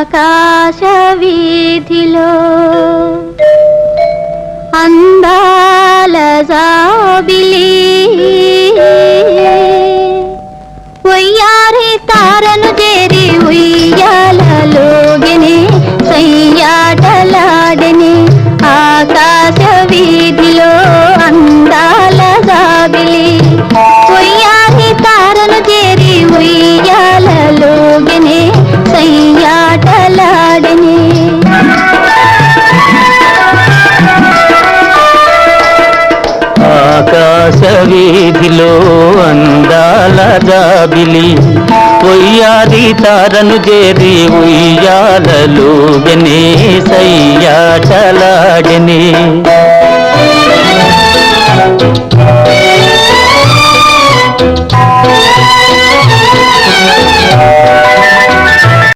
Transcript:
ఆకాశ వీధిలో అందాల జాబిలి వయ్యారి తారను చేరి ఉయ్యాలలోగిని సయ్యాటలాడని ఆకాశ వీధిలో అందాల జాబిలి వయ్యారి తారను చేరి ఉయ్యాలలోగిని సయ్యాటలాడని ఆకాశ వీధిలో అందాల జాబిలి ఉయ్యారి తారను చేరి ఉయ్యాలలోగనే సయ్యాటలాడనే